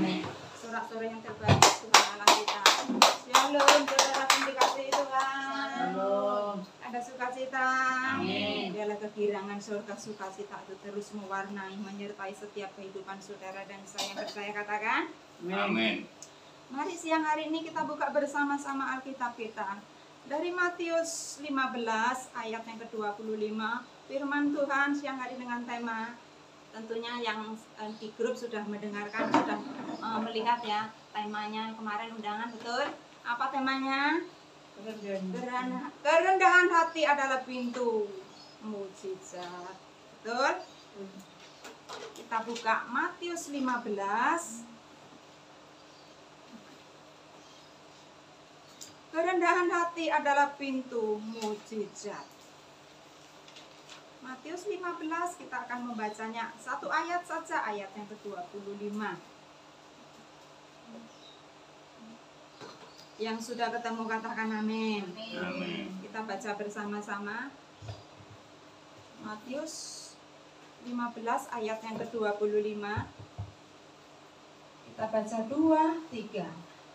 Amin. Sorak-sorai yang terbaik Tuhan Allah kita. Shalom, saudara yang dikasihi Tuhan. Shalom. Ada sukacita. Amin. Biarlah kegirangan surga sukacita itu terus mewarnai, menyertai setiap kehidupan saudara dan saya. Yang percaya katakan. Amin. Mari siang hari ini kita buka bersama-sama Alkitab kita. Dari Matius 15 ayat yang ke-25, firman Tuhan siang hari dengan tema, tentunya yang di grup sudah mendengarkan, sudah melihat ya temanya kemarin undangan, betul? Apa temanya? Kerendahan hati adalah pintu mukjizat. Betul? Kita buka Matius 15. Kerendahan hati adalah pintu mukjizat. Matius 15 kita akan membacanya satu ayat saja, ayat yang ke-25. Yang sudah ketemu katakan amin. Amin. Kita baca bersama-sama. Matius 15 ayat yang ke-25. Kita baca 2, 3.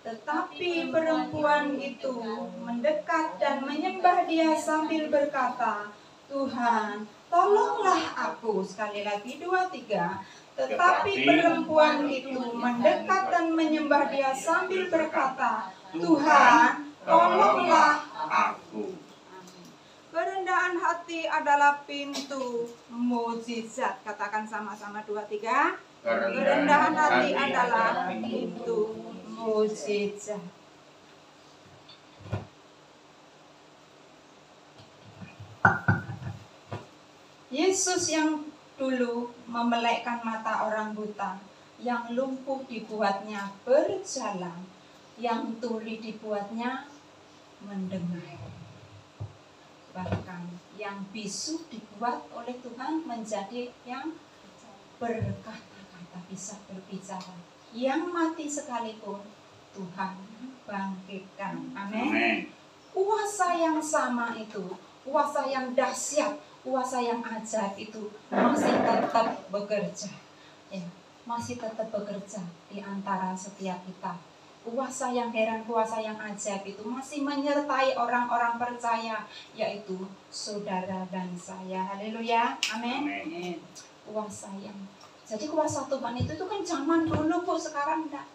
Tetapi perempuan itu mendekat dan menyembah dia sambil berkata, Tuhan, tolonglah aku. Sekali lagi 2, 3. Tetapi perempuan itu mendekat dan menyembah dia sambil berkata, Tuhan, tolonglah aku. Kerendahan hati adalah pintu mukjizat. Katakan sama-sama 2, 3. Kerendahan hati adalah pintu mukjizat. Yesus yang dulu memelekkan mata orang buta, yang lumpuh dibuatnya berjalan, yang tuli dibuatnya mendengar. Bahkan yang bisu dibuat oleh Tuhan menjadi yang berkata-kata, bisa berbicara. Yang mati sekalipun Tuhan bangkitkan. Amin. Kuasa yang sama itu, kuasa yang dahsyat, kuasa yang ajaib itu masih tetap bekerja. Ya, masih tetap bekerja di antara setiap kita. Kuasa yang heran, kuasa yang ajaib itu masih menyertai orang-orang percaya, yaitu saudara dan saya. Haleluya. Amin. Kuasa yang, jadi kuasa Tuhan itu kan zaman dulu kok, sekarang enggak.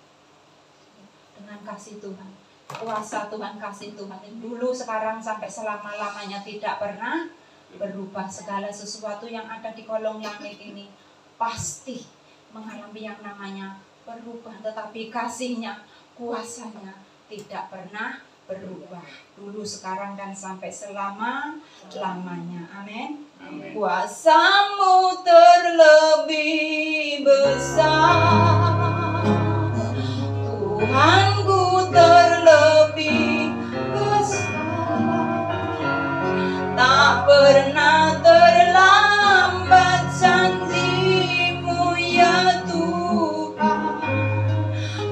Dengan kasih Tuhan, kuasa Tuhan, kasih Tuhan dulu, sekarang, sampai selama-lamanya tidak pernah berubah. Segala sesuatu yang ada di kolong langit ini pasti mengalami yang namanya berubah, tetapi kasihnya, kuasanya tidak pernah berubah. Dulu, sekarang, dan sampai selama-lamanya. Amin. Kuasamu terlebih besar, Tuhanku terlebih besar, tak pernah terlambat janjimu ya Tuhan,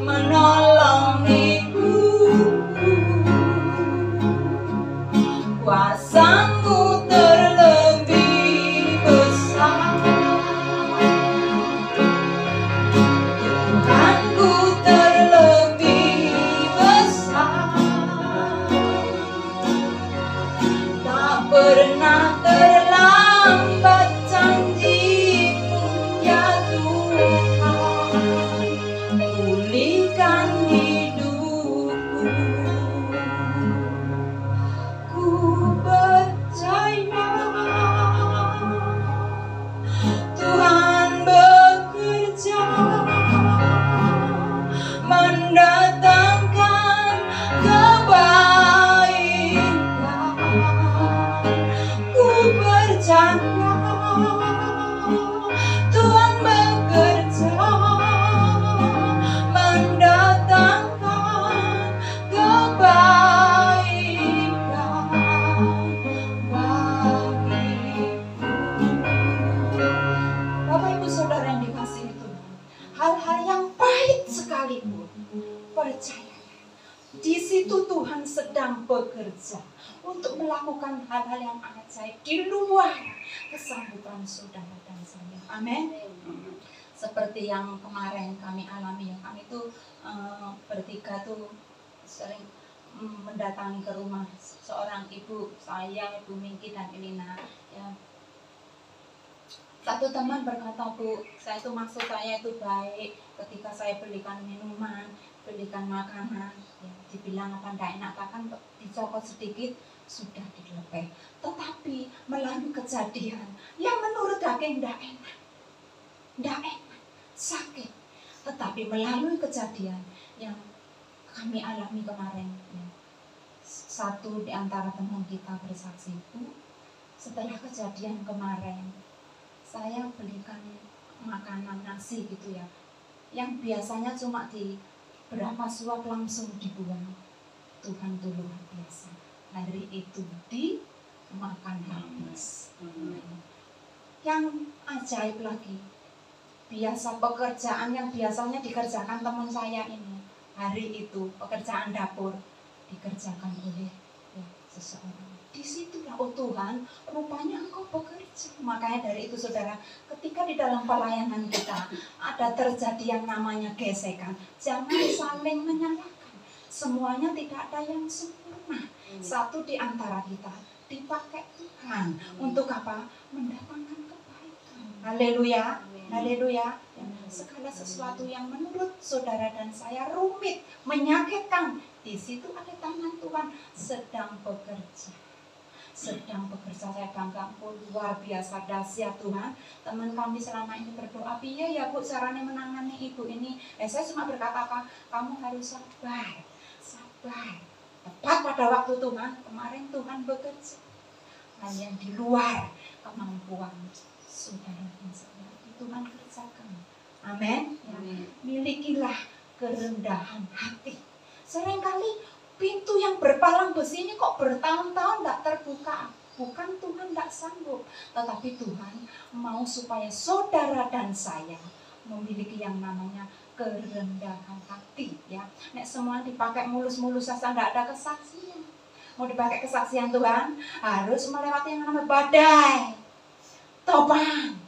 menolong hidupku. Kuasamu terlebih besar, Tuhanku terlebih besar, tak pernah terlambat janjimu ya Tuhan, pulihkan hidupku. Ku percaya Tuhan bekerja, mendatangkan kebaikan. Ku percaya Tuhan bekerja, mendatangkan kebaikan bagiku. Bapak Ibu Saudara yang dikasihi Tuhan, hal-hal yang pahit sekalipun, percaya, di situ Tuhan sedang bekerja untuk melakukan hal-hal yang ajaib di luar kesanggupan saudara dan saya. Amin. seperti yang kemarin kami alami ya, kami tuh bertiga tuh sering mendatangi ke rumah seorang ibu, saya, Ibu Mingki dan Elina ya. Satu teman berkata, Bu, saya itu maksud saya itu baik, ketika saya belikan minuman, belikan makanan ya, dibilang apa enggak enak, bahkan dicokot sedikit sudah dilepeh. Tetapi melalui kejadian yang menurut daging enggak enak, sakit, tetapi melalui kejadian yang kami alami kemarin ya, satu di antara teman kita bersaksi, Bu, setelah kejadian kemarin saya belikan makanan nasi gitu ya, yang biasanya cuma di berapa suap langsung dibuang. Tuhan tuh luar biasa, hari itu dimakan habis. Yang ajaib lagi, biasa pekerjaan yang biasanya dikerjakan teman saya ini, hari itu pekerjaan dapur dikerjakan oleh seseorang. Disitulah, oh Tuhan, rupanya Engkau bekerja. Makanya dari itu saudara, ketika di dalam pelayanan kita ada terjadi yang namanya gesekan, jangan saling menyalahkan. Semuanya tidak ada yang sempurna. Satu di antara kita dipakai Tuhan untuk apa? Mendatangkan kebaikan. Haleluya, haleluya. Segala sesuatu yang menurut saudara dan saya rumit, menyakitkan, di situ ada tangan Tuhan sedang bekerja. Saya bangga, oh, luar biasa dahsyat Tuhan. Teman kami selama ini berdoa, piye ya Bu caranya menangani ibu ini. Saya cuma berkata apa? Kamu harus sabar. Tepat pada waktu Tuhan, kemarin Tuhan bekerja. Hanya di luar kemampuan saudara dan saya, Tuhan kerjakan. Amin. Ya. Milikilah kerendahan hati. Seringkali pintu yang berpalang besi ini kok bertahun-tahun tidak terbuka. Bukan Tuhan tidak sanggup, tetapi Tuhan mau supaya saudara dan saya memiliki yang namanya kerendahan hati. Ya, nek semua dipakai mulus-mulus saja tidak ada kesaksian. Mau dipakai kesaksian Tuhan harus melewati yang namanya badai, topang.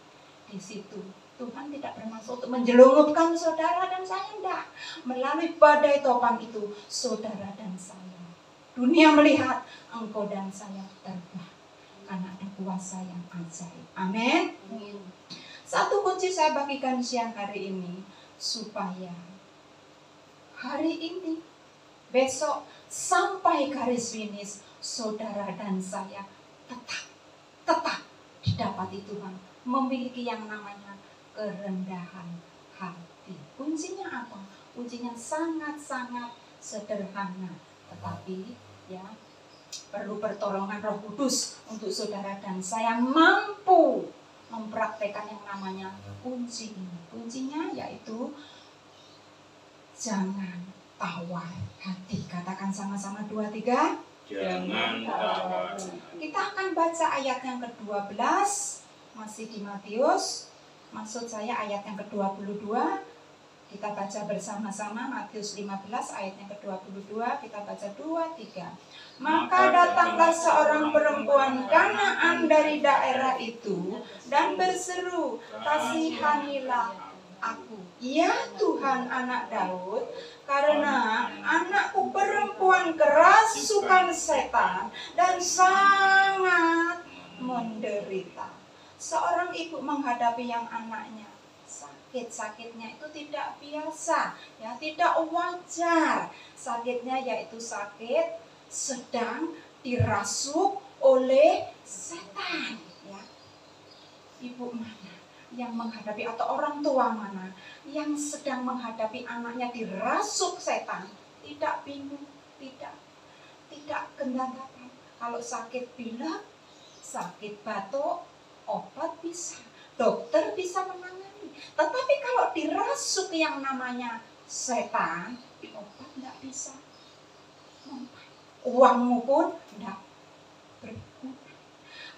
Di situ Tuhan tidak bermaksud untuk menjelungupkan saudara dan saya, enggak. Melalui badai topang itu, saudara dan saya, dunia melihat engkau dan saya terbang. Karena ada kuasa yang ajaib. Amin. Satu kunci saya bagikan siang hari ini, supaya hari ini, besok, sampai garis finish, saudara dan saya tetap didapati Tuhan memiliki yang namanya kerendahan hati. Kuncinya apa? Kuncinya sangat-sangat sederhana, tetapi ya perlu pertolongan Roh Kudus untuk saudara dan saya mampu mempraktekkan yang namanya kunci ini. Kuncinya yaitu jangan tawar hati. Katakan sama-sama 2, 3. Jangan tawar. Kita akan baca ayat yang ke-12, masih di Matius. Maksud saya ayat yang ke-22, kita baca bersama-sama Matius 15 ayat yang ke-22, kita baca 2, 3. Maka datanglah seorang perempuan Kanaan dari daerah itu dan berseru, kasihanilah aku, ya Tuhan anak Daud, karena anakku perempuan kerasukan setan dan sangat menderita. Seorang ibu menghadapi yang anaknya sakitnya itu tidak biasa, ya, tidak wajar. Sakitnya yaitu sakit sedang dirasuk oleh setan, ya. Ibu mana yang menghadapi atau orang tua mana yang sedang menghadapi anaknya dirasuk setan, tidak bingung, tidak gendang-gendang. Kalau sakit pilek, sakit batuk, obat bisa, dokter bisa menangani. Tetapi kalau dirasuk yang namanya setan, obat tidak bisa mempan. Uangmu pun tidak berguna.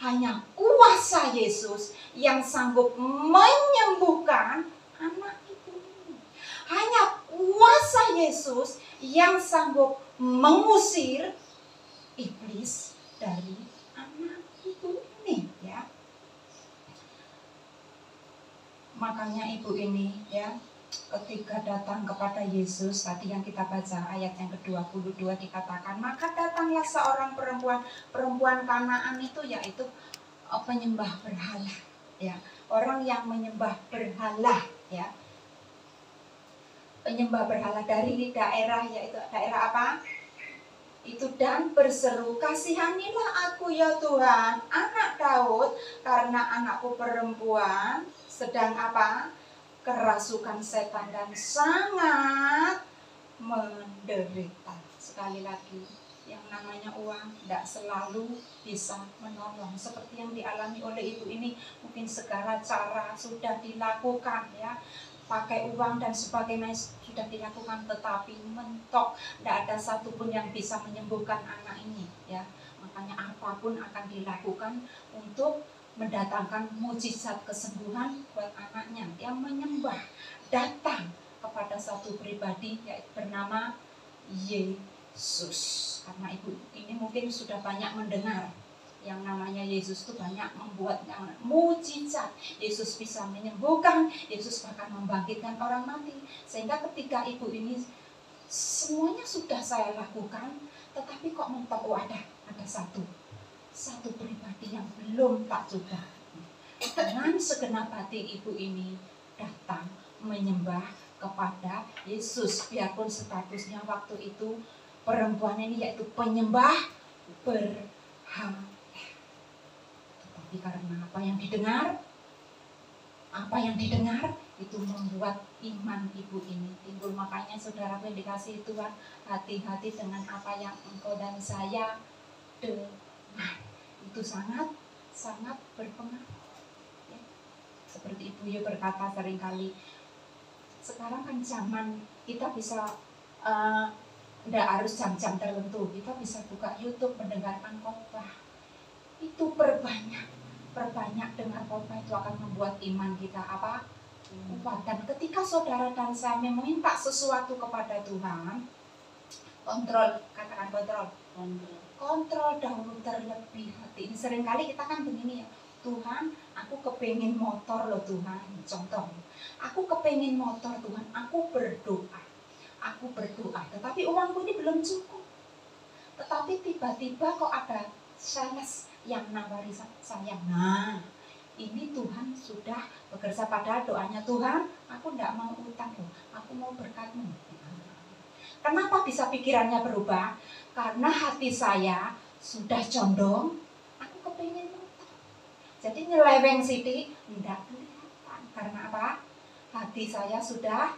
Hanya kuasa Yesus yang sanggup menyembuhkan anak ibu ini. Hanya kuasa Yesus yang sanggup mengusir iblis dari anak ibu ini, ya. Makanya ibu ini ya, ketika datang kepada Yesus, tadi yang kita baca ayat yang ke-22 dikatakan, maka datanglah seorang perempuan Kanaan itu, yaitu penyembah berhala ya, orang yang menyembah berhala ya, penyembah berhala dari daerah, yaitu daerah apa? Itu, dan berseru, kasihanilah aku ya Tuhan, anak Daud, karena anakku perempuan sedang apa? Kerasukan setan dan sangat menderita. Sekali lagi, yang namanya uang tidak selalu bisa menolong. Seperti yang dialami oleh ibu ini, mungkin segala cara sudah dilakukan ya, pakai uang dan sebagainya sudah dilakukan, tetapi mentok, tidak ada satupun yang bisa menyembuhkan anak ini ya. Makanya apapun akan dilakukan untuk mendatangkan mujizat kesembuhan buat anaknya. Yang menyembah datang kepada satu pribadi, yaitu bernama Yesus. Karena ibu ini mungkin sudah banyak mendengar yang namanya Yesus itu banyak membuat mujizat. Yesus bisa menyembuhkan, Yesus bahkan membangkitkan orang mati. Sehingga ketika ibu ini, semuanya sudah saya lakukan, tetapi kok mentok, ada satu pribadi yang belum tak coba. Dengan segenap hati ibu ini datang menyembah kepada Yesus, biarpun statusnya waktu itu perempuan ini yaitu penyembah berhala. Tetapi karena apa yang didengar itu membuat iman ibu ini timbul. Makanya saudara yang dikasihi Tuhan, hati-hati dengan apa yang engkau dan saya dengar. Itu sangat berpengaruh ya. Seperti Ibu Yu berkata seringkali, sekarang kan zaman kita bisa tidak harus jam-jam tertentu, kita bisa buka YouTube mendengarkan khotbah. Itu perbanyak dengar khotbah, itu akan membuat iman kita apa? Kuat. Dan ketika saudara dan saya meminta sesuatu kepada Tuhan, kontrol dahulu terlebih hati. Ini seringkali kita kan begini ya, Tuhan, aku kepingin motor loh Tuhan. Contoh, aku kepingin motor Tuhan, aku berdoa, tetapi uangku ini belum cukup. Tetapi tiba-tiba kok ada sales yang nawari saya. Nah, ini Tuhan sudah bekerja, pada doanya Tuhan, aku tidak mau utang loh, aku mau berkat-Mu. Kenapa bisa pikirannya berubah? Karena hati saya sudah condong, aku kepingin utang. Jadi nyeleweng sidik, tidak kelihatan. Karena apa? Hati saya sudah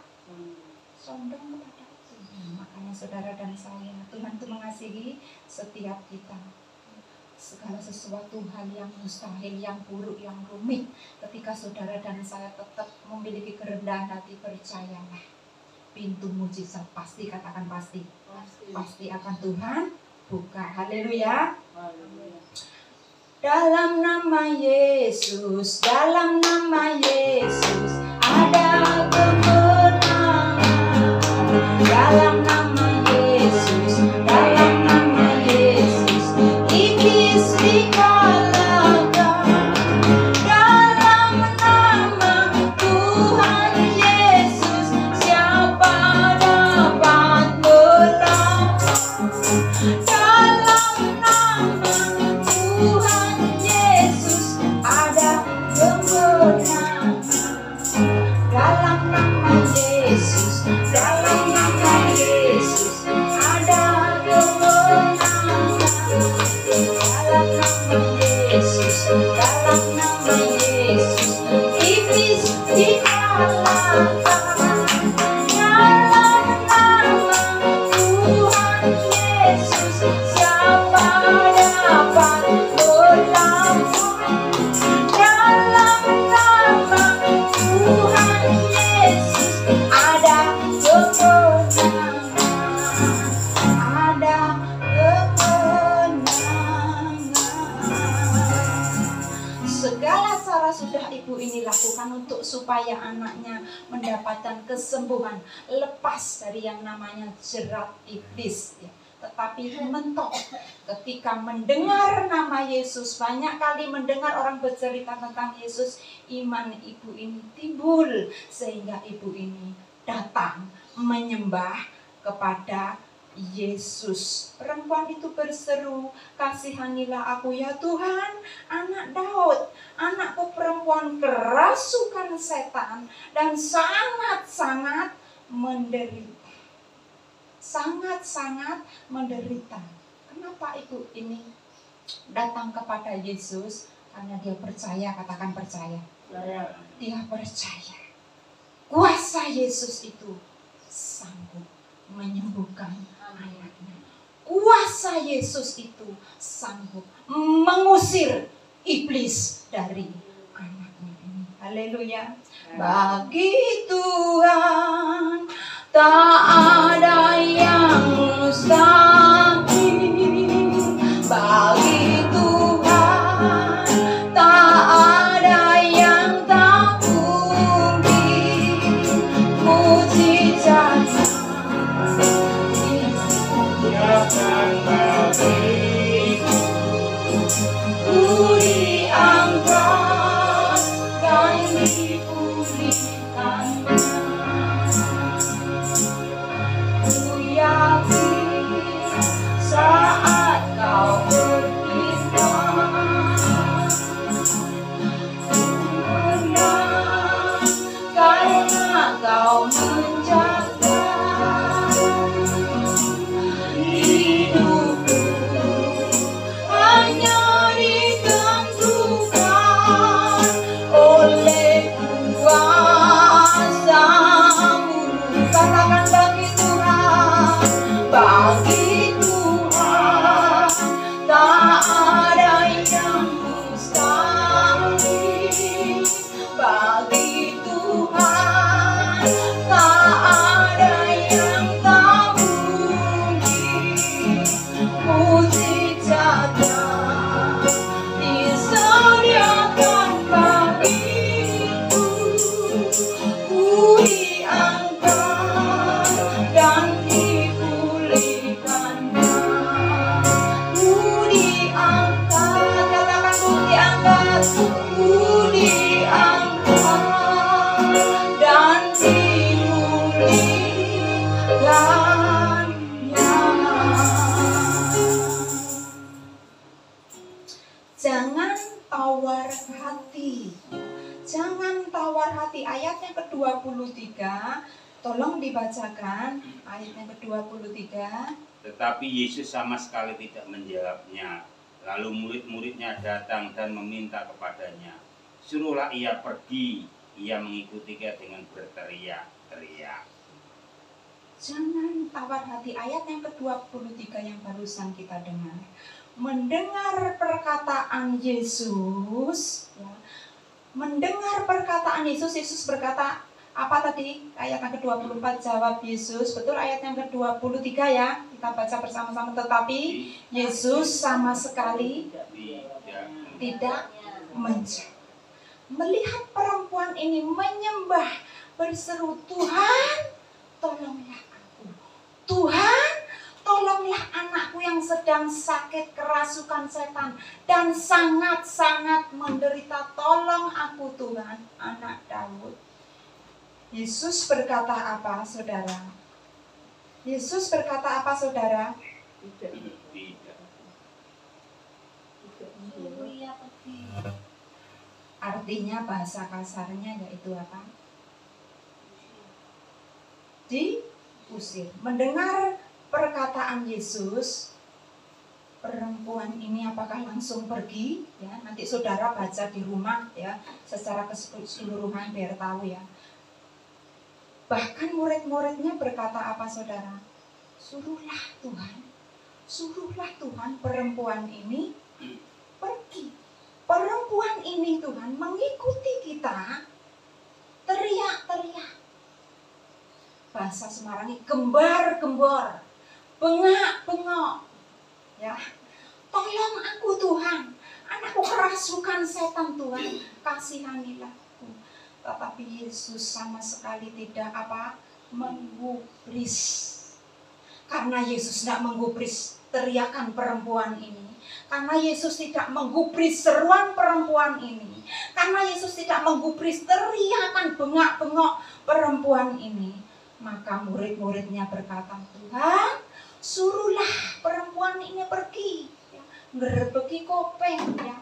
condong kepada Tuhan. Makanya saudara dan saya, Tuhan itu mengasihi setiap kita. Segala sesuatu hal yang mustahil, yang buruk, yang rumit, ketika saudara dan saya tetap memiliki kerendahan hati, percayalah, pintu mujizat pasti, katakan pasti akan Tuhan buka. Haleluya. Dalam nama Yesus, ada kemenangan. Dalam nama Yesus, iblis dikalahkan. Dalam nama Tuhan Yesus, siapa dapat melawan? Dalam nama Tuhan Yesus ada kemenangan. Dalam nama Yesus, ada kemenangan. Dalam nama Yesus, iblis dikalahkan. Dalam nama Tuhan Yesus, siapa dapat melawan? Dalam nama Tuhan Yesus ada kemenangan. Segala cara sudah ibu ini lakukan untuk supaya anaknya mendapatkan kesembuhan, lepas dari yang namanya jerat iblis ya. tetapi mentok. Ketika mendengar nama Yesus, banyak kali mendengar orang bercerita tentang Yesus, iman ibu ini timbul, sehingga ibu ini datang menyembah kepada Yesus. Perempuan itu berseru, "Kasihanilah aku ya Tuhan, anak Daud. Anakku perempuan kerasukan setan dan sangat-sangat menderita." Sangat-sangat menderita. Kenapa ibu ini datang kepada Yesus? Karena dia percaya, katakan percaya. Dia percaya kuasa Yesus itu sanggup menyembuhkan anaknya. Kuasa Yesus itu sanggup mengusir iblis dari anaknya ini. Haleluya. Bagi Tuhan tak ada yang mustahil. Bagi Tuhan tak ada yang tak mungkin. Mujizat ku diangkat dan dipulihkan. Ku yakin saat kau berpindah, menang karena kau menjaga hidupku. Hanya ditentukan oleh kuasa-Mu. Katakan bagi Tuhan, bagi Tuhan tak ada yang mustahil. Bagi Tuhan tak ada yang tak mungkin. Mujizatnya disediakan bagiku. Ku diangkat dan dipulihkannya. Ku diangkat, katakan ku diangkat. Ku diangkat dan dipulihkannya. Jangan tawar hati. Jangan tawar hati. Ayat yang ke-23, tolong dibacakan ayat yang ke-23. Tetapi Yesus sama sekali tidak menjawabnya. Lalu murid-muridnya datang dan meminta kepadanya, "Suruhlah ia pergi." Ia mengikutinya dengan berteriak-teriak. Jangan tawar hati. Ayat yang ke-23 yang barusan kita dengar. Mendengar perkataan Yesus, ya. Mendengar perkataan Yesus, Yesus berkata apa tadi? Ayat yang ke-24 jawab Yesus. Betul ayat yang ke-23 ya. Kita baca bersama-sama. Tetapi Yesus sama sekali tidak menjawab. Melihat perempuan ini menyembah, berseru, "Tuhan, tolonglah aku. Tuhan, tolonglah anakku yang sedang sakit kerasukan setan dan sangat-sangat menderita. Tolong aku Tuhan, anak Daud." Yesus berkata apa, saudara? Yesus berkata apa, saudara? Tidak. Artinya bahasa kasarnya yaitu apa? Diusir. Mendengar perkataan Yesus, perempuan ini apakah langsung pergi? Ya, nanti saudara baca di rumah ya, secara keseluruhan biar tahu ya. Bahkan murid-muridnya berkata apa, saudara? Suruhlah Tuhan perempuan ini pergi. Perempuan ini Tuhan mengikuti kita, teriak-teriak. Bahasa Semarangnya gembar-gembor, bengak-bengok. Ya, tolong aku Tuhan, anakku kerasukan setan Tuhan, kasihanilah aku. Tetapi Yesus sama sekali tidak apa? Menggubris. Karena Yesus tidak menggubris teriakan perempuan ini, karena Yesus tidak menggubris seruan perempuan ini, karena Yesus tidak menggubris teriakan bengak-bengok perempuan ini, maka murid-muridnya berkata, Tuhan, suruhlah perempuan ini pergi, ya, ngerebeki kopeng, ya.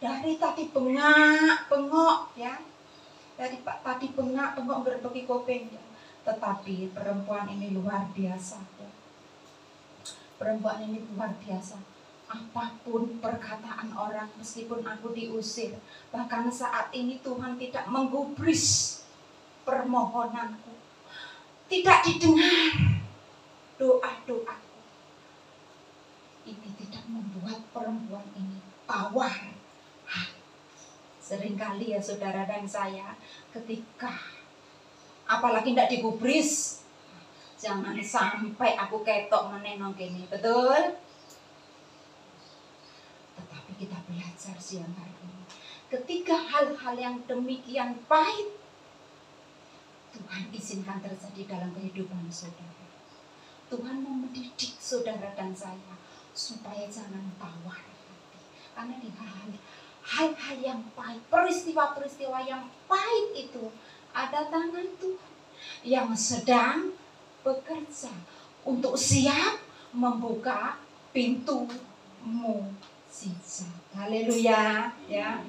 Dari tadi bengak-bengok, ya. Dari tadi bengak-bengok ngerebeki kopeng, ya. Tetapi perempuan ini luar biasa, ya. Perempuan ini luar biasa. Apapun perkataan orang, meskipun aku diusir, bahkan saat ini Tuhan tidak menggubris permohonanku, tidak didengar doa-doaku. Ini tidak membuat perempuan ini tawar. Seringkali ya saudara dan saya, ketika apalagi tidak digubris, jangan sampai aku ketok menenong gini, betul? Tetapi kita belajar siang hari ini, ketika hal-hal yang demikian pahit Tuhan izinkan terjadi dalam kehidupan saudara, Tuhan mau mendidik saudara dan saya supaya jangan tawar hati. Karena di hal-hal yang pahit, peristiwa-peristiwa yang pahit itu, ada tangan Tuhan yang sedang bekerja untuk siap membuka pintu mukjizat. Haleluya, ya.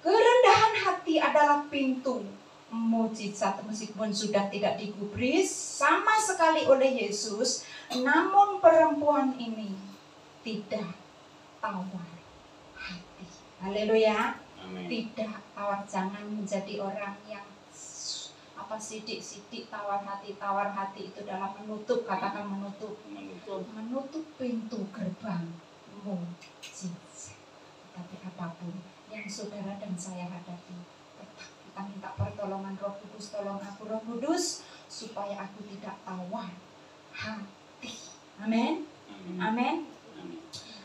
Kerendahan hati adalah pintu mukjizat, meskipun sudah tidak digubris sama sekali oleh Yesus, namun perempuan ini tidak tawar hati. Haleluya. Tidak tawar, jangan menjadi orang yang sidik-sidik tawar hati itu dalam menutup, katakan menutup pintu gerbang mukjizat. Tapi apapun yang saudara dan saya hadapi, tetap kita minta pertolongan Roh Kudus. Tolong aku Roh Kudus, supaya aku tidak tawar hati. Amin. Amin.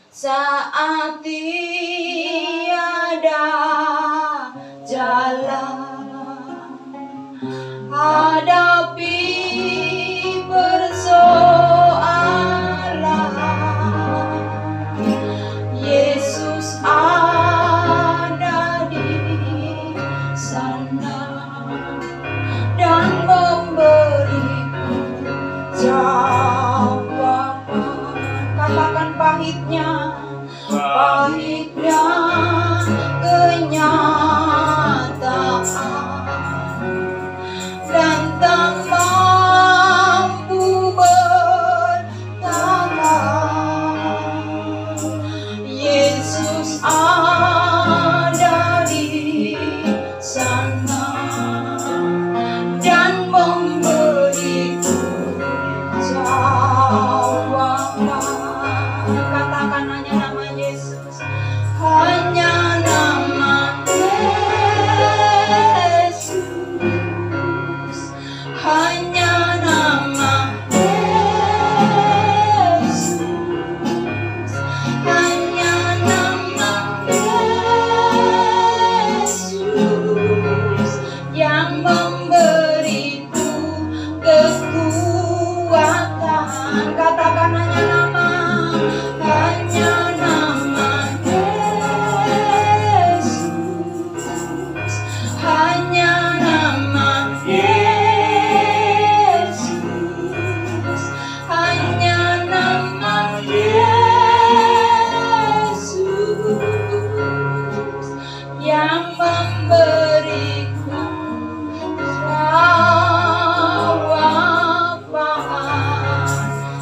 Saat tiada jalan, hadapi persoalan, Yesus ada di sana dan memberiku jawaban. Katakan pahitnya kenyataan, dan tak mampu bertahan. Yesus ada di sana dan memberiku jawaban. Katakan hanya nama Yesus, hanya nama Yesus, hanya nama Yesus, hanya nama Yesus yang memberiku kekuatan. Katakan hanya nama Yesus, hanya nama Yesus, hanya nama Yesus yang memberiku jawaban.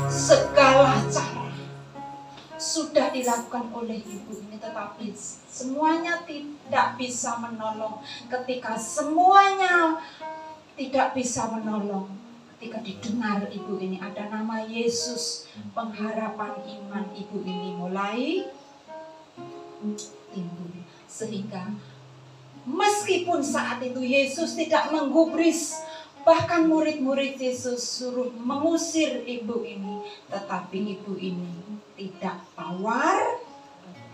Segala cara sudah dilakukan oleh ibu ini, tetapi semuanya tidak bisa menolong. Ketika semuanya tidak bisa menolong, ketika didengar ibu ini ada nama Yesus, pengharapan iman ibu ini mulai timbul. Sehingga meskipun saat itu Yesus tidak menggubris, bahkan murid-murid Yesus suruh mengusir ibu ini, tetapi ibu ini tidak tawar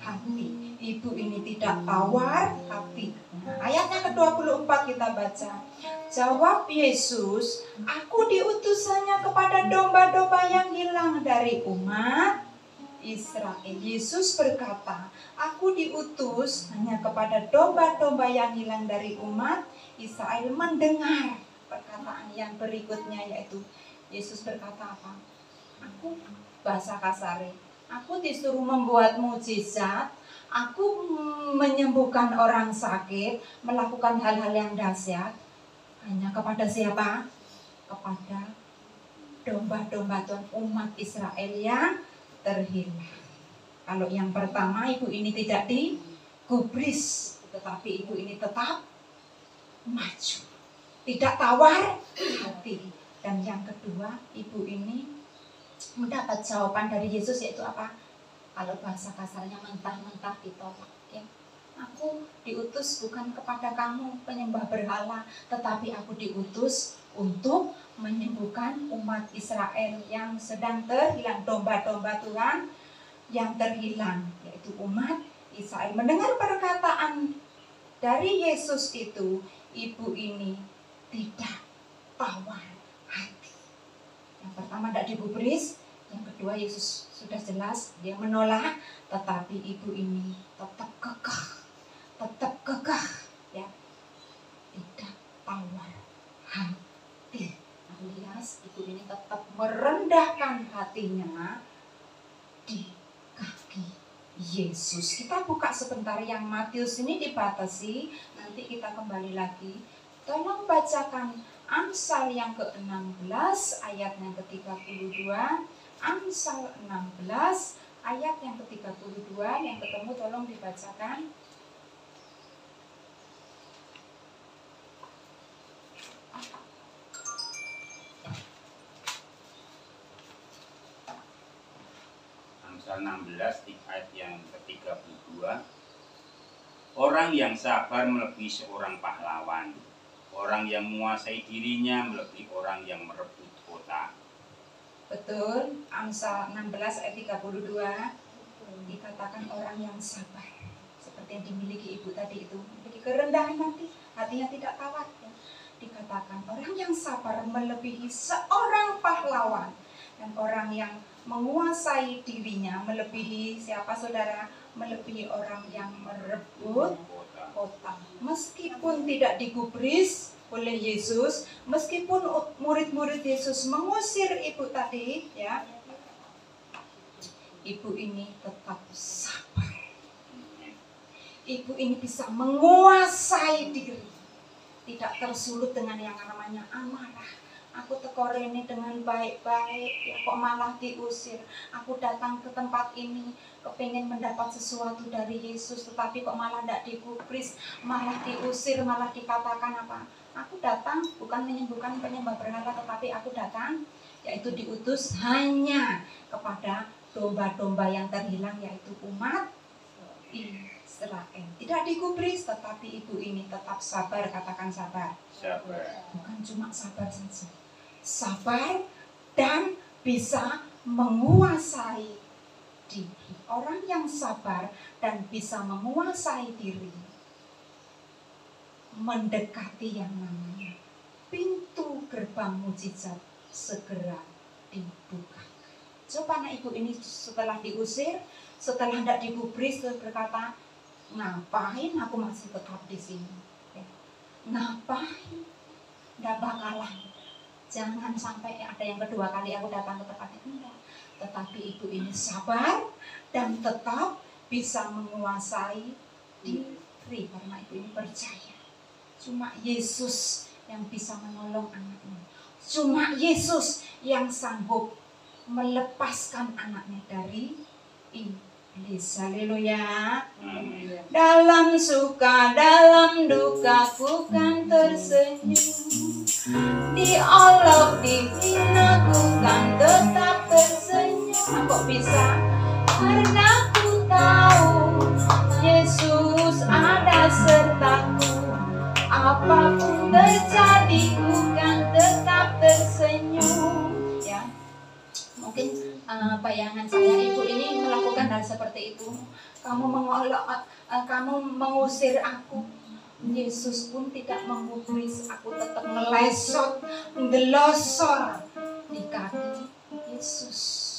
hati. Ibu ini tidak tawar hati. Ayatnya ke-24 kita baca. Jawab Yesus, aku diutus hanya kepada domba-domba yang terhilang dari umat Israel. Yesus berkata, aku diutus hanya kepada domba-domba yang hilang dari umat Israel. Mendengar perkataan yang berikutnya, yaitu Yesus berkata apa? Aku, bahasa kasare, aku disuruh membuat mujizat, aku menyembuhkan orang sakit, melakukan hal-hal yang dahsyat hanya kepada siapa? Kepada domba-domba Tuhan, umat Israel yang terhilang. Kalau yang pertama, ibu ini tidak digubris, tetapi ibu ini tetap maju, tidak tawar hati. Dan yang kedua, ibu ini mendapat jawaban dari Yesus, yaitu apa? Kalau bahasa kasarnya, mentah-mentah ditolak, ya. Aku diutus bukan kepada kamu penyembah berhala, tetapi aku diutus untuk menyembuhkan umat Israel yang sedang terhilang, domba-domba Tuhan yang terhilang, yaitu umat Israel. Mendengar perkataan dari Yesus itu, ibu ini tidak tawar hati. Yang pertama tidak digubris, yang kedua Yesus sudah jelas dia menolak, tetapi ibu ini tetap kekeh, ya, tidak tawar hati. Alias ibu ini tetap merendahkan hatinya di kaki Yesus. Kita buka sebentar yang Matius ini dibatasi, nanti kita kembali lagi. Tolong bacakan Amsal yang ke-16 ayat yang ke-32. Amsal 16 ayat yang ke-32, yang ketemu tolong dibacakan. Amsal 16 di ayat yang ke-32. Orang yang sabar melebihi seorang pahlawan. Orang yang menguasai dirinya melebihi orang yang merebut kota. Betul, Amsal 16 ayat 32 dikatakan orang yang sabar, seperti yang dimiliki ibu tadi itu, memiliki kerendahan hati, hatinya tidak tawar, ya. Dikatakan orang yang sabar melebihi seorang pahlawan, dan orang yang menguasai dirinya melebihi siapa saudara? Melebihi orang yang merebut kota. Meskipun tidak digubris oleh Yesus, meskipun murid-murid Yesus mengusir ibu tadi, ya, ibu ini tetap sabar. Ibu ini bisa menguasai diri, tidak tersulut dengan yang namanya amarah. Aku tekor ini dengan baik-baik, ya, kok malah diusir. Aku datang ke tempat ini kepingin mendapat sesuatu dari Yesus, tetapi kok malah tidak digubris, malah diusir, malah dikatakan apa? Aku datang bukan menyembuhkan penyembah berhala, tetapi aku datang yaitu diutus hanya kepada domba-domba yang terhilang, yaitu umat Israel. Tidak digubris, tetapi ibu ini tetap sabar. Katakan sabar. Sabar. Bukan cuma sabar saja, sabar dan bisa menguasai diri. Orang yang sabar dan bisa menguasai diri mendekati yang namanya pintu gerbang mujizat segera dibuka. Coba anak ibu ini setelah diusir, setelah tidak digubris, berkata, ngapain aku masih tetap di sini? Ya. Ngapain? Tidak bakalan. Jangan sampai ada yang kedua kali aku datang ke tempat itu. Enggak. Tetapi ibu ini sabar dan tetap bisa menguasai diri karena ibu ini percaya. Cuma Yesus yang bisa menolong anaknya. Cuma Yesus yang sanggup melepaskan anaknya dari iblis. Haleluya. Dalam suka, dalam duka, bukan tersenyum. Diolok, dihina, bukan tetap tersenyum. Kok bisa? Karena ku tahu Yesus ada sertaku. Apapun terjadi, bukan tetap tersenyum. Ya, mungkin bayangan saya ibu ini melakukan hal seperti itu. Kamu mengolok, kamu mengusir aku. Yesus pun tidak menggubris, aku tetap melesot, mendelosor di kaki Yesus.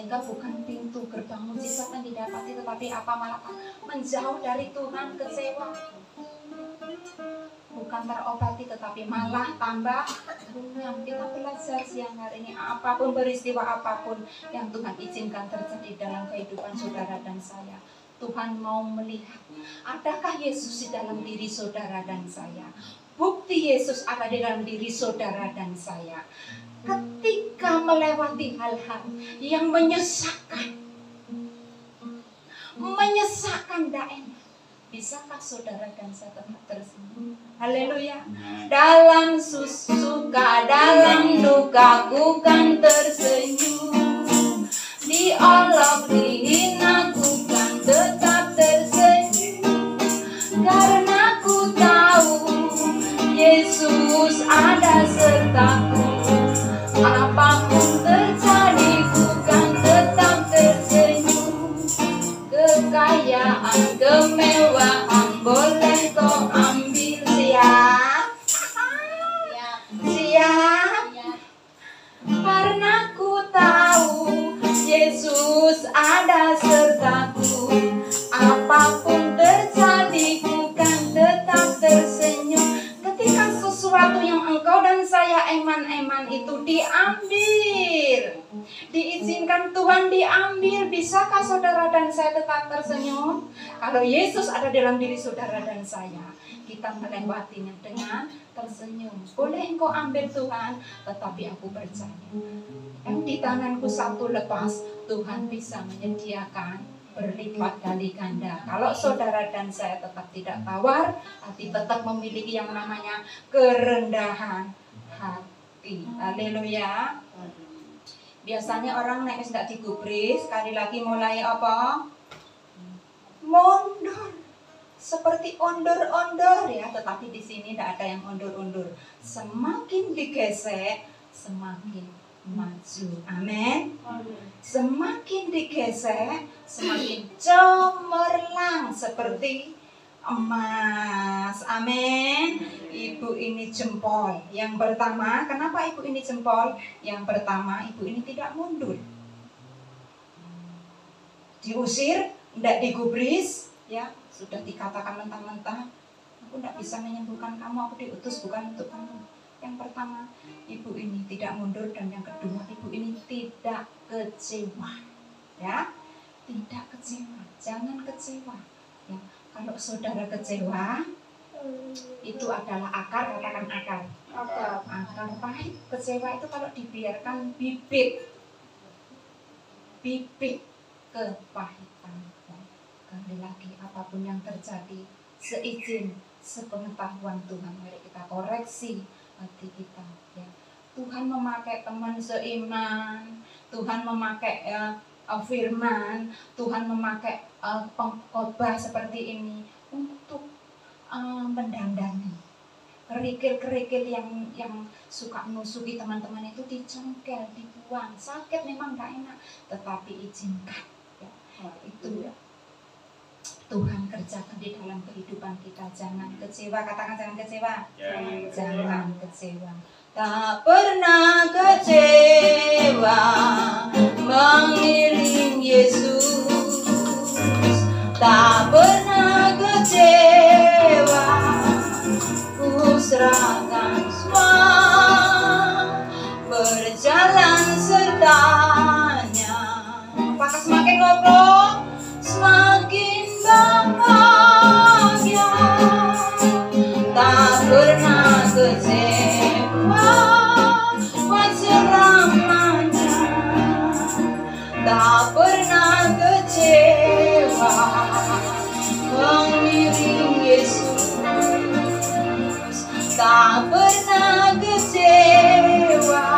sehingga bukan pintu gerbang mujizat yang didapati, tetapi apa malah menjauh dari Tuhan, kecewa, bukan terobati tetapi malah tambah bunga. Kita belajar siang hari ini, apapun peristiwa apapun yang Tuhan izinkan terjadi dalam kehidupan saudara dan saya, Tuhan mau melihat adakah Yesus di dalam diri saudara dan saya. Bukti Yesus ada di dalam diri saudara dan saya. Ketika melewati hal-hal yang menyesakkan tidak enak, bisakah saudara dan saya tetap tersenyum? Haleluya. Dalam suka, dalam duka, ku kan tersenyum. Diolok, dihina, ku kan tetap tersenyum. Karena ku tahu Yesus ada sertaku. Apapun terjadi, ku kan tetap tersenyum. Kekayaan, kemewahan boleh kau ambil. Siap? Siap? Karena ku tahu Yesus ada sertaku. Apapun terjadi, ku kan tetap tersenyum. Ketika sesuatu yang engkau dan saya eman-eman itu diambil, diizinkan Tuhan diambil, bisakah saudara dan saya tetap tersenyum? Kalau Yesus ada dalam diri saudara dan saya, kita melewatinya dengan tersenyum. Boleh engkau ambil Tuhan, tetapi aku percaya yang di tanganku satu lepas, Tuhan bisa menyediakan berlipat kali ganda. Kalau saudara dan saya tetap tidak tawar hati, tetap memiliki yang namanya kerendahan hati. Haleluya. Biasanya orang naik tidak digubris, sekali lagi mulai apa? Mundur. Seperti ondur-ondur ya, tetapi di sini tidak ada yang ondur-ondur. Semakin digesek, semakin maju. Amin. Semakin digesek, semakin cemerlang seperti emas. Amin. Ibu ini jempol. Yang pertama, kenapa ibu ini jempol? Yang pertama, ibu ini tidak mundur. Diusir, tidak digubris, ya sudah dikatakan mentah-mentah, aku tidak bisa menyembuhkan kamu, aku diutus bukan untuk kamu. Yang pertama, ibu ini tidak mundur, dan yang kedua, ibu ini tidak kecewa, ya, tidak kecewa, jangan kecewa. Ya, kalau saudara kecewa, itu adalah akar, katakan akar, akar pahit. Kecewa itu kalau dibiarkan bibit kepahitan. Sekali lagi, apapun yang terjadi, seizin, sepengetahuan Tuhan, mari kita koreksi hati kita. Ya. Tuhan memakai teman seiman, Tuhan memakai firman, Tuhan memakai pengkhotbah seperti ini untuk mendandani kerikil-kerikil yang suka menusuki teman-teman itu, dicongkel, dibuang. Sakit memang gak enak, tetapi izinkan. Ya. Itu ya. Tuhan kerjakan di dalam kehidupan kita. Jangan kecewa, katakan jangan kecewa. Jangan kecewa. Tak pernah kecewa mengiring Yesus. Tak pernah kecewa, ku serahkan semua, berjalan sertanya. Apakah semakin ngobrol? Semakin bahagia, tak pernah kecewa, selamanya. Tak pernah kecewa mengiring Yesus. Tak pernah kecewa.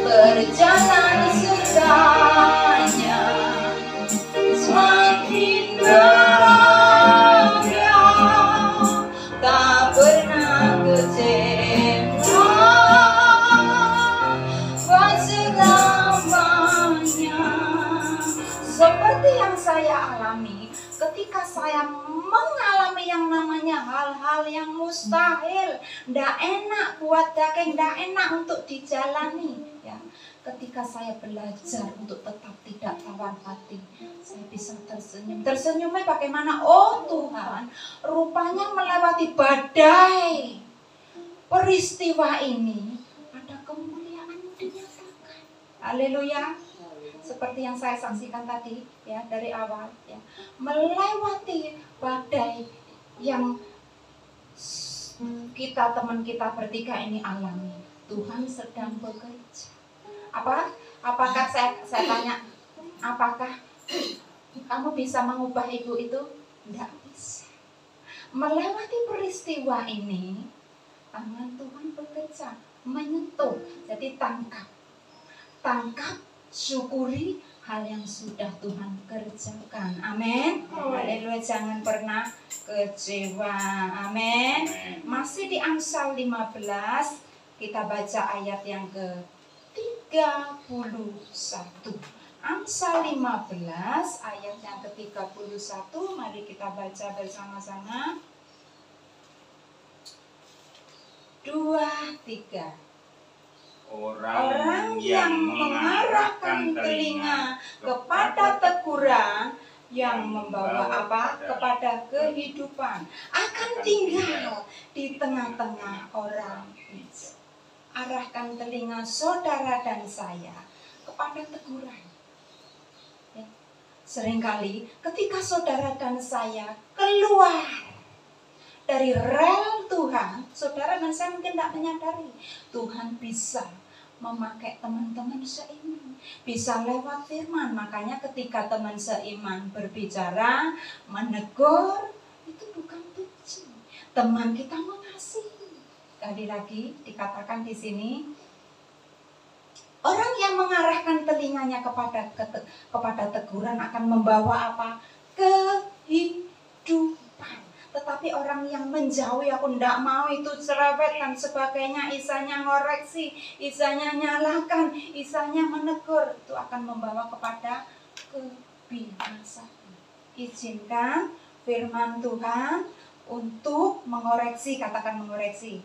Berjalan sertanya, semakin bahagia, tak pernah kecewa, selamanya. Seperti yang saya alami ketika saya mengalami yang namanya hal hal-hal yang mustahil, ndak enak buat daging, ndak enak untuk dijalani. Ya, ketika saya belajar untuk tetap tidak tawar hati, saya bisa tersenyum. Tersenyumnya bagaimana? Oh Tuhan, rupanya melewati badai peristiwa ini ada kemuliaan-Mu dinyatakan. Haleluya. Seperti yang saya saksikan tadi ya dari awal ya, melewati badai yang teman kita bertiga ini alami, Tuhan sedang bekerja. Apakah saya tanya, apakah kamu bisa mengubah ibu itu? Tidak bisa. Melewati peristiwa ini, tangan Tuhan bekerja, menyentuh. Jadi tangkap, syukuri hal yang sudah Tuhan kerjakan. Amin. Haleluya, jangan pernah kecewa. Amin. Masih di Amsal 15, kita baca ayat yang ke-31. Amsal 15 ayat yang ke-31, mari kita baca bersama-sama. 2, 3. Orang yang mengarahkan telinga kepada teguran, yang membawa apa? Kepada kehidupan, akan tinggal di tengah-tengah orang bijak. Arahkan telinga saudara dan saya kepada teguran. Ya. Seringkali ketika saudara dan saya keluar dari rel Tuhan, saudara dan saya mungkin tidak menyadari, Tuhan bisa memakai teman-teman seiman, bisa lewat firman. Makanya ketika teman seiman berbicara, menegur, itu bukan benci. Teman kita mengasihi. Sekali lagi dikatakan di sini, orang yang mengarahkan telinganya kepada teguran akan membawa apa? Kehidupan. Tetapi orang yang menjauhi, aku ndak mau itu cerewet dan sebagainya, isanya ngoreksi, isanya nyalakan, isanya menegur, itu akan membawa kepada kebinasaan. Izinkan firman Tuhan untuk mengoreksi, katakan mengoreksi,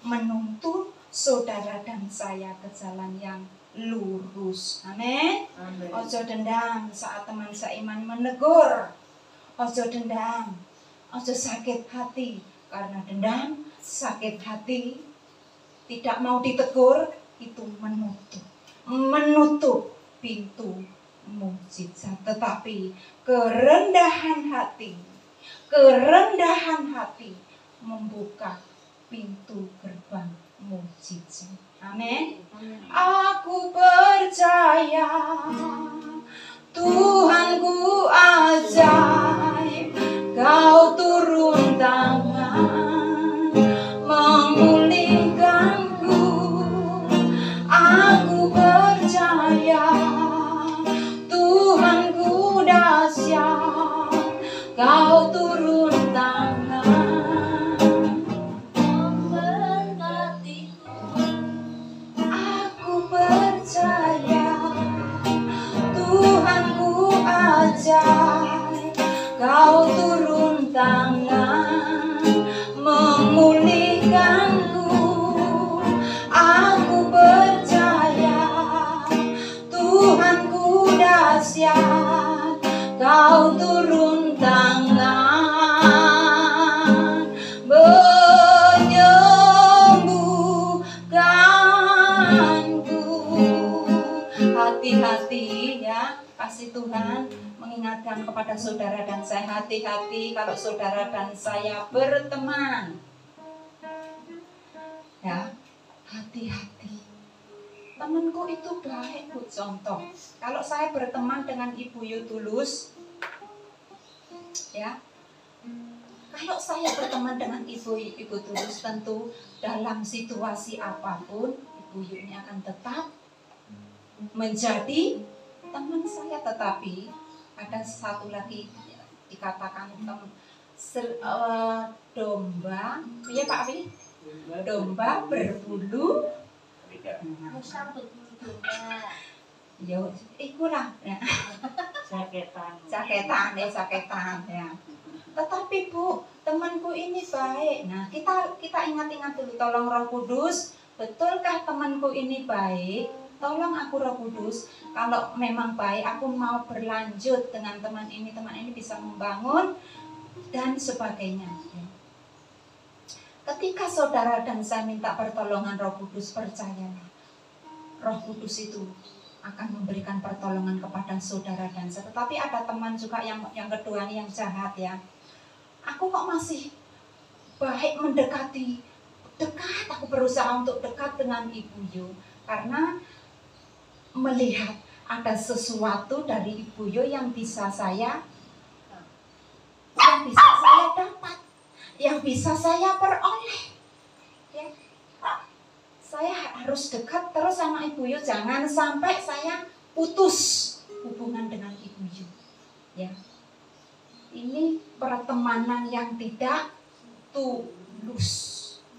menuntun saudara dan saya ke jalan yang lurus. Amin. Ojo dendam saat teman seiman menegur. Ojo dendam, ojo sakit hati. Karena dendam, sakit hati, tidak mau ditegur, itu menutup pintu mukjizat. Tetapi kerendahan hati membuka pintu gerbang mukjizat. Amin. Aku percaya Tuhanku ajaib, Kau turun tangan memulihkanku. Aku percaya Tuhanku dahsyat, Kau turun tangan memberkatiku. Aku percaya Tuhanku ajaib, Kau turun tangan memulihkanku. Aku percaya Tuhanku dahsyat, Kau turun tangan menyembuhkanku. Hati-hati ya, kasih Tuhan mengingatkan kepada saudara dan saya, hati-hati kalau saudara dan saya berteman. Ya, hati-hati. Temanku itu baik, Bu. Contoh, kalau saya berteman dengan Ibu Yutulus, ya, kalau saya berteman dengan Ibu Tulus, tentu dalam situasi apapun, Ibu Yu ini akan tetap menjadi teman saya. Tetapi ada satu lagi dikatakan domba, iya Pak Wi, domba berbulu sambut domba. Ya, ikulah ya. Saketan ya. Tetapi Bu, temanku ini baik. Nah, kita ingat-ingat dulu, tolong Roh Kudus, betulkah temanku ini baik? Tolong aku Roh Kudus, kalau memang baik, aku mau berlanjut dengan teman ini bisa membangun dan sebagainya. Ketika saudara dan saya minta pertolongan Roh Kudus, percayalah, Roh Kudus itu akan memberikan pertolongan kepada saudara dan saya. Tetapi ada teman juga yang kedua nih, yang jahat ya. Aku kok masih baik mendekati, dekat, aku berusaha untuk dekat dengan Ibu Yo, karena melihat ada sesuatu dari Ibu Yo yang bisa saya dapat, yang bisa saya peroleh. Ya. Saya harus dekat terus sama Ibu Yo, jangan sampai saya putus hubungan dengan Ibu Yo. Ya. Ini pertemanan yang tidak tulus.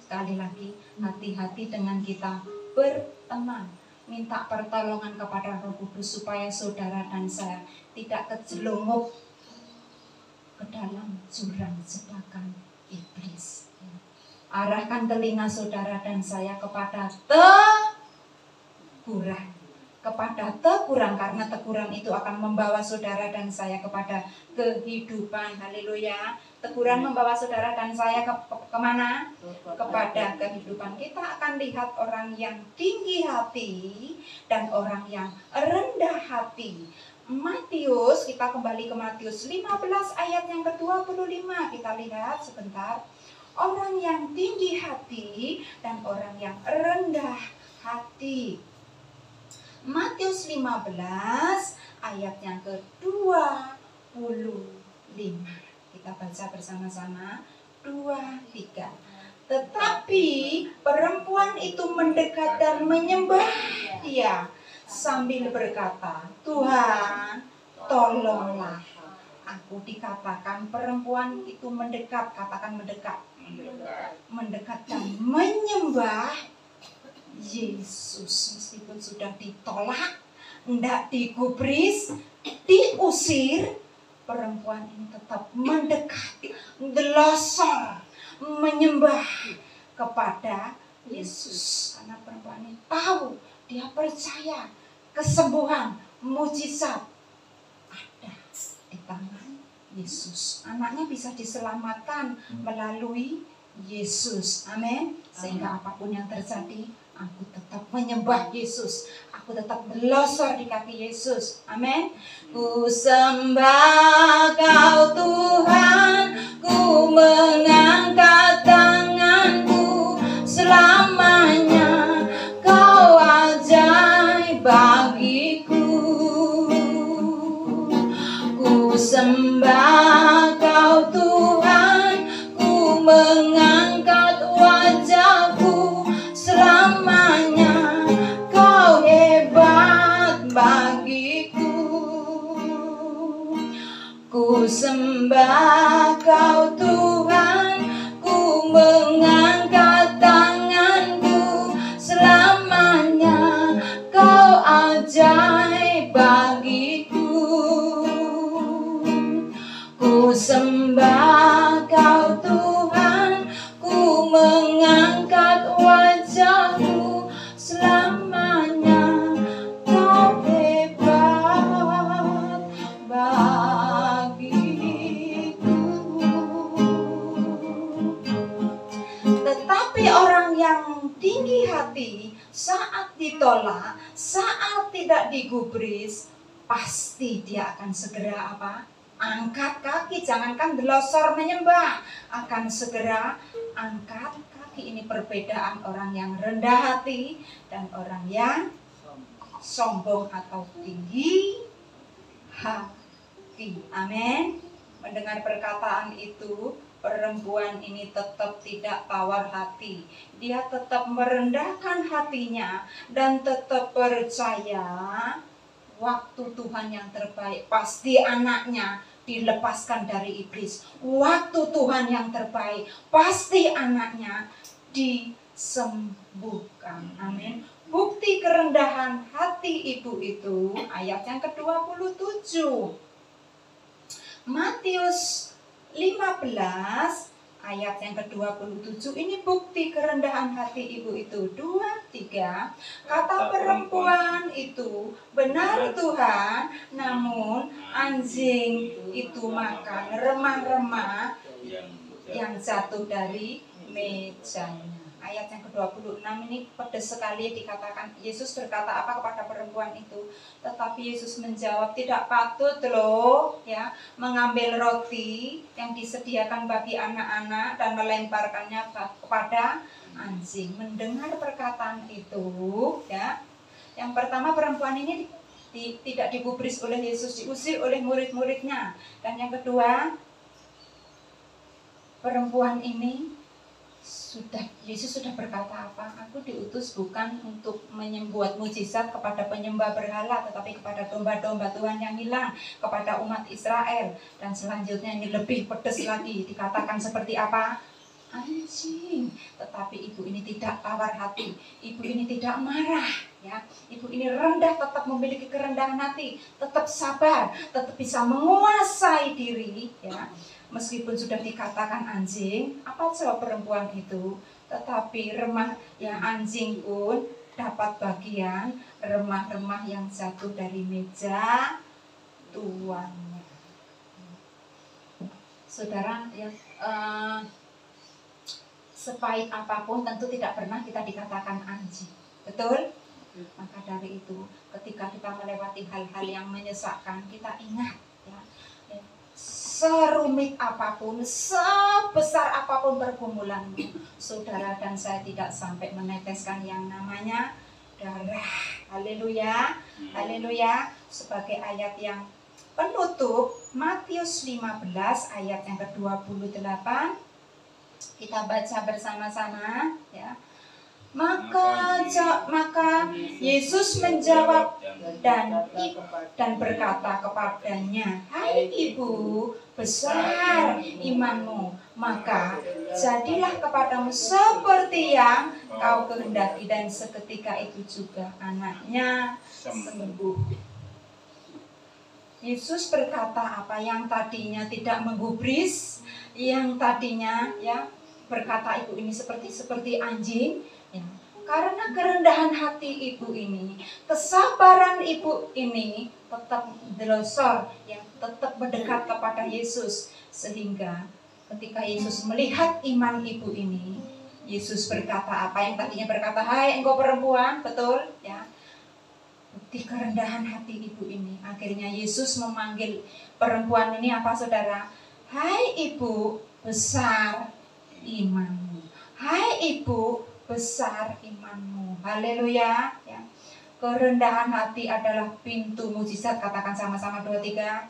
Sekali lagi, hati-hati dengan kita berteman. Minta pertolongan kepada Roh Kudus supaya saudara dan saya tidak kejelungup ke dalam jurang jebakan iblis. Arahkan telinga saudara dan saya kepada teguran, karena teguran itu akan membawa saudara dan saya kepada kehidupan. Haleluya. Teguran membawa saudara dan saya kemana? Kepada kehidupan. Kita akan lihat orang yang tinggi hati dan orang yang rendah hati. Matius, kita kembali ke Matius 15 ayat yang ke-25. Kita lihat sebentar. Orang yang tinggi hati dan orang yang rendah hati. Matius 15 ayat yang ke-25. Kita baca bersama-sama. 2, 3. Tetapi perempuan itu mendekat dan menyembah Dia sambil berkata, Tuhan, tolonglah aku. Dikatakan perempuan itu mendekat, katakan mendekat. Mendekat dan menyembah Yesus, meskipun sudah ditolak, hendak digubris, diusir, perempuan ini tetap mendekat, delosor, menyembah kepada Yesus. Karena perempuan ini tahu, dia percaya kesembuhan, mujizat ada di tangan Yesus. Anaknya bisa diselamatkan melalui Yesus. Amin. Sehingga apapun yang terjadi, aku tetap menyembah Yesus. Aku tetap berlosor di kaki Yesus. Amin. Ku sembah Kau Tuhan, ku mengangkat tanganku selamanya. Kau ajaib bagiku. Ku sembah Kau Tuhan, ku mengangkat wajahku selamanya. Kau hebat bagiku. Ku sembah Kau Tuhan, ku mengangkat tanganku selamanya. Kau ajaib bagiku. Ku sembah Kau Tuhan, ku mengangkat wajahku selamanya. Kau hebat bagiku. Tetapi orang yang tinggi hati, saat ditolak, saat tidak digubris, pasti dia akan segera apa? Angkat kaki, jangankan delosor menyembah, akan segera angkat kaki. Ini perbedaan orang yang rendah hati dan orang yang sombong atau tinggi hati. Amin. Mendengar perkataan itu, perempuan ini tetap tidak tawar hati. Dia tetap merendahkan hatinya dan tetap percaya waktu Tuhan yang terbaik. Pasti anaknya dilepaskan dari iblis. Waktu Tuhan yang terbaik, pasti anaknya disembuhkan. Amin. Bukti kerendahan hati ibu itu ayat yang ke-27. Matius 15 ayat yang ke-27 ini bukti kerendahan hati ibu itu. 2-3 kata perempuan itu, benar Tuhan, namun anjing itu makan remah-remah yang jatuh dari mejanya. Ayat yang ke-26 ini pedas sekali, dikatakan Yesus berkata apa kepada perempuan itu, tetapi Yesus menjawab, tidak patut loh ya mengambil roti yang disediakan bagi anak-anak dan melemparkannya kepada anjing. Mendengar perkataan itu ya, yang pertama perempuan ini tidak digubris oleh Yesus, diusir oleh murid-muridnya. Dan yang kedua, perempuan ini Yesus sudah berkata apa? Aku diutus bukan untuk membuat mujizat kepada penyembah berhala, tetapi kepada domba-domba Tuhan yang hilang, kepada umat Israel. Dan selanjutnya ini lebih pedas lagi, dikatakan seperti apa? Anjing. Tetapi ibu ini tidak tawar hati, ibu ini tidak marah ya. Ibu ini rendah, tetap memiliki kerendahan hati, tetap sabar, tetap bisa menguasai diri ya. Meskipun sudah dikatakan anjing, apa jawab perempuan itu? Tetapi remah yang anjing pun dapat bagian remah-remah yang jatuh dari meja tuannya. Saudara, ya, sepahit apapun tentu tidak pernah kita dikatakan anjing, betul? Maka dari itu, ketika kita melewati hal-hal yang menyesakkan, kita ingat ya, serumit apapun, sebesar apapun pergumulanmu, saudara dan saya tidak sampai meneteskan yang namanya darah. Haleluya, haleluya. Sebagai ayat yang penutup, Matius 15 ayat yang ke-28, kita baca bersama-sama ya. Maka Yesus menjawab dan berkata kepadanya, hai ibu, besar imanmu, maka jadilah kepadamu seperti yang kau kehendaki. Dan seketika itu juga anaknya sembuh. Yesus berkata apa? Yang tadinya tidak menggubris, yang tadinya ya berkata ibu ini seperti anjing ya. Karena kerendahan hati ibu ini, kesabaran ibu ini tetap delosor yang tetap mendekat kepada Yesus, sehingga ketika Yesus melihat iman ibu ini, Yesus berkata apa? Yang tadinya berkata, hai engkau perempuan, betul ya. Bukti kerendahan hati ibu ini, akhirnya Yesus memanggil perempuan ini apa saudara? Hai ibu, besar imanmu. Hai ibu, besar imanmu. Haleluya ya. Kerendahan hati adalah pintu mujizat. Katakan sama-sama 2-3.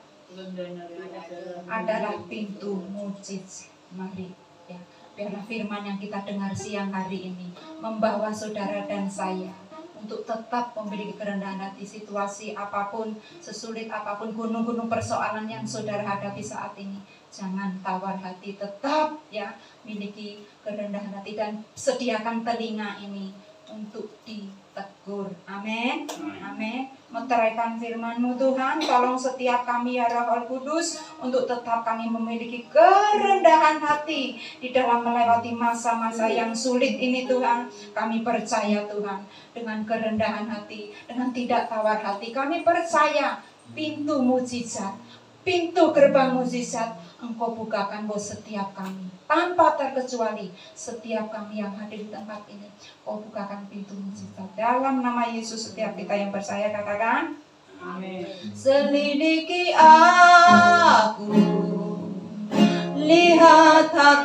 Adalah pintu mujizat. Mari ya, biarlah firman yang kita dengar siang hari ini membawa saudara dan saya untuk tetap memiliki kerendahan hati. Situasi apapun, sesulit apapun, gunung-gunung persoalan yang saudara hadapi saat ini, jangan tawar hati, tetap ya miliki kerendahan hati dan sediakan telinga ini untuk ditegur. Amin, amin. Menteraikan firman-Mu Tuhan, tolong setiap kami ya Roh Kudus untuk tetap kami memiliki kerendahan hati di dalam melewati masa-masa yang sulit ini Tuhan. Kami percaya Tuhan, dengan kerendahan hati, dengan tidak tawar hati, kami percaya pintu mujizat, pintu gerbang mujizat Engkau bukakan buat setiap kami, tanpa terkecuali setiap kami yang hadir di tempat ini. Kau bukakan pintu mujizat. Dalam nama Yesus, setiap kita yang percaya katakan amin. Selidiki aku, lihat hati